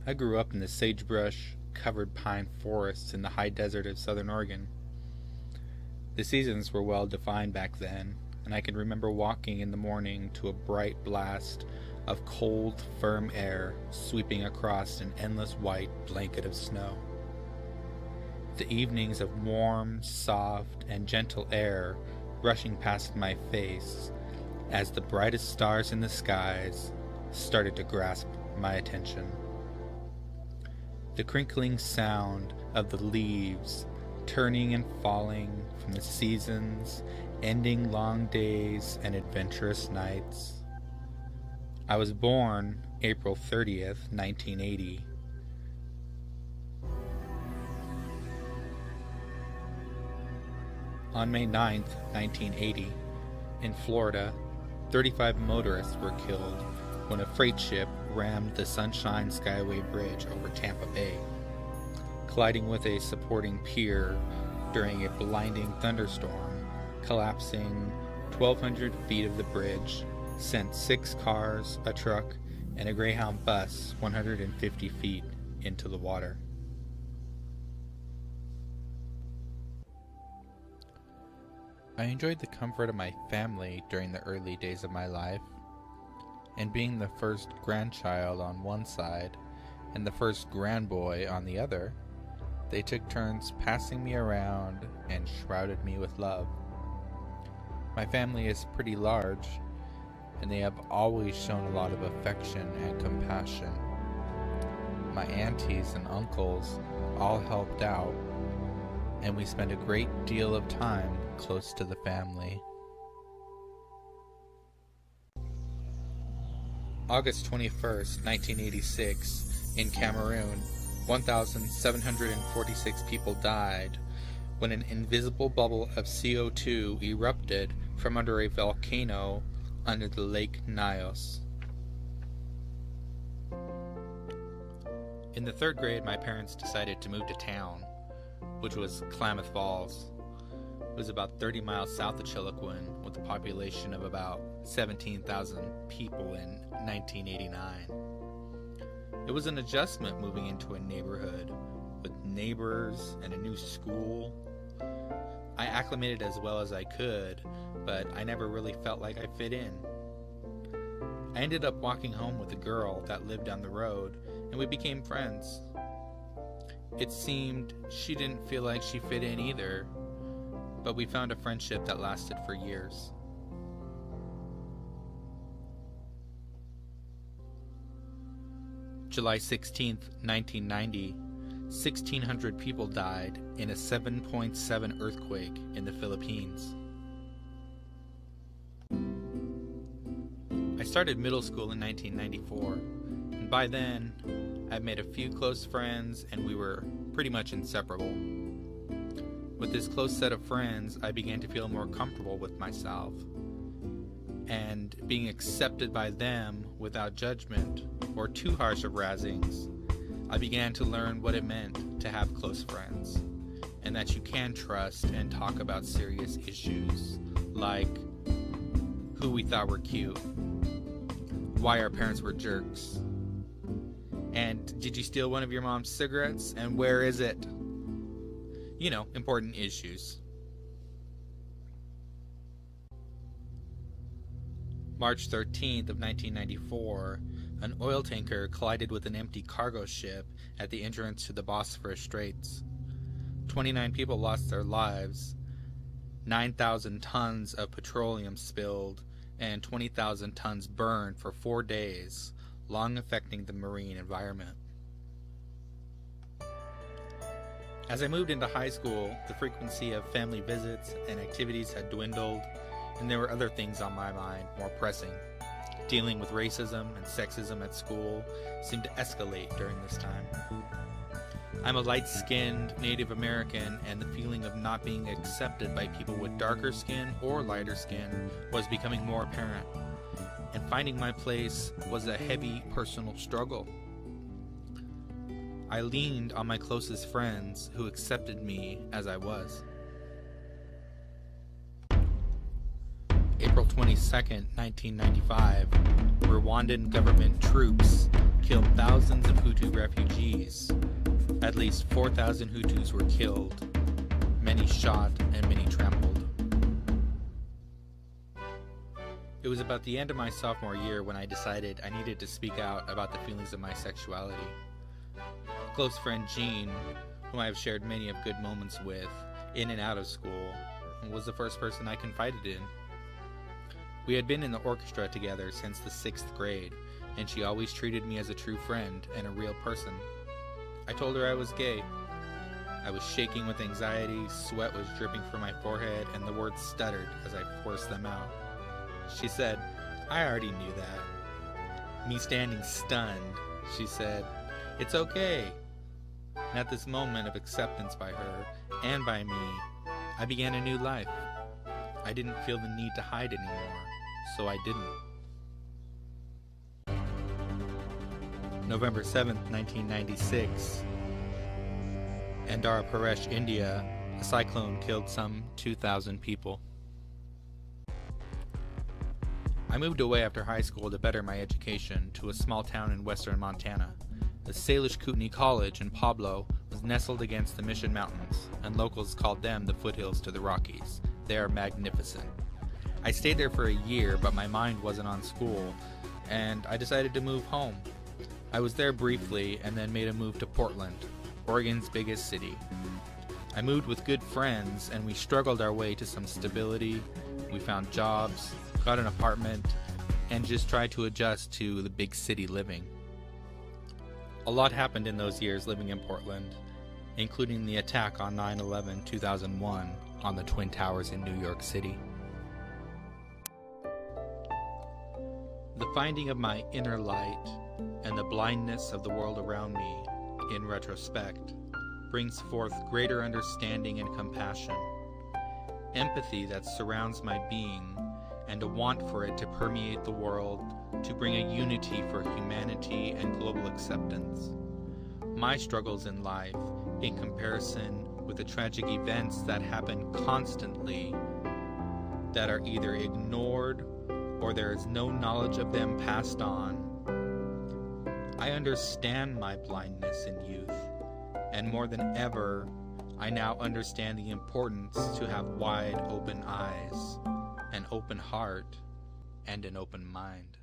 I grew up in the sagebrush-covered pine forests in the high desert of southern Oregon. The seasons were well defined back then, and I can remember walking in the morning to a bright blast of cold, firm air sweeping across an endless white blanket of snow. The evenings of warm, soft, and gentle air rushing past my face as the brightest stars in the skies started to grasp my attention. The crinkling sound of the leaves turning and falling from the seasons, ending long days and adventurous nights. I was born April 30th, 1980. On May 9th, 1980, in Florida, 35 motorists were killed when a freight ship rammed the Sunshine Skyway Bridge over Tampa Bay, colliding with a supporting pier during a blinding thunderstorm. Collapsing 1,200 feet of the bridge sent 6 cars, a truck, and a Greyhound bus 150 feet into the water. I enjoyed the comfort of my family during the early days of my life, and being the first grandchild on one side and the first grandboy on the other, they took turns passing me around and shrouded me with love. My family is pretty large, and they have always shown a lot of affection and compassion. My aunties and uncles all helped out, and we spent a great deal of time close to the family. August 21st, 1986, in Cameroon, 1,746 people died when an invisible bubble of CO2 erupted from under a volcano under the Lake Nyos. In the 3rd grade, my parents decided to move to town, which was Klamath Falls. It was about 30 miles south of Chiloquin, with a population of about 17,000 people in 1989. It was an adjustment moving into a neighborhood with neighbors and a new school. I acclimated as well as I could, but I never really felt like I fit in. I ended up walking home with a girl that lived down the road, and we became friends. It seemed she didn't feel like she fit in either, but we found a friendship that lasted for years. July 16th, 1990, 1,600 people died in a 7.7 earthquake in the Philippines. I started middle school in 1994, and by then, I'd made a few close friends and we were pretty much inseparable. With this close set of friends, I began to feel more comfortable with myself, and being accepted by them without judgment or too harsh of razzings, I began to learn what it meant to have close friends, and that you can trust and talk about serious issues like who we thought were cute, why our parents were jerks, and did you steal one of your mom's cigarettes and where is it? You know, important issues. March 13th of 1994, an oil tanker collided with an empty cargo ship at the entrance to the Bosphorus Straits. 29 people lost their lives, 9,000 tons of petroleum spilled, and 20,000 tons burned for 4 days, long affecting the marine environment. As I moved into high school, the frequency of family visits and activities had dwindled, and there were other things on my mind more pressing. Dealing with racism and sexism at school seemed to escalate during this time. I'm a light-skinned Native American, and the feeling of not being accepted by people with darker skin or lighter skin was becoming more apparent, and finding my place was a heavy personal struggle. I leaned on my closest friends who accepted me as I was. April 22nd, 1995, Rwandan government troops killed thousands of Hutu refugees. At least 4,000 Hutus were killed, many shot, and many trampled. It was about the end of my sophomore year when I decided I needed to speak out about the feelings of my sexuality. A close friend, Jean, whom I have shared many of good moments with, in and out of school, was the first person I confided in. We had been in the orchestra together since the 6th grade, and she always treated me as a true friend and a real person. I told her I was gay. I was shaking with anxiety, sweat was dripping from my forehead, and the words stuttered as I forced them out. She said, "I already knew that." Me standing stunned, she said, "It's okay." And at this moment of acceptance by her and by me, I began a new life. I didn't feel the need to hide anymore, so I didn't. November 7th, 1996. Andhra Pradesh, India, a cyclone killed some 2,000 people. I moved away after high school to better my education to a small town in western Montana. The Salish Kootenai College in Pueblo was nestled against the Mission Mountains, and locals called them the foothills to the Rockies. They are magnificent. I stayed there for a year, but my mind wasn't on school, and I decided to move home. I was there briefly and then made a move to Portland, Oregon's biggest city. I moved with good friends, and we struggled our way to some stability. We found jobs, got an apartment, and just tried to adjust to the big city living. A lot happened in those years living in Portland, including the attack on 9/11/2001 on the Twin Towers in New York City. The finding of my inner light and the blindness of the world around me, in retrospect, brings forth greater understanding and compassion, empathy that surrounds my being, and a want for it to permeate the world, to bring a unity for humanity and global acceptance. My struggles in life, in comparison with the tragic events that happen constantly, that are either ignored or there is no knowledge of them passed on. I understand my blindness in youth, and more than ever, I now understand the importance to have wide open eyes, an open heart, and an open mind.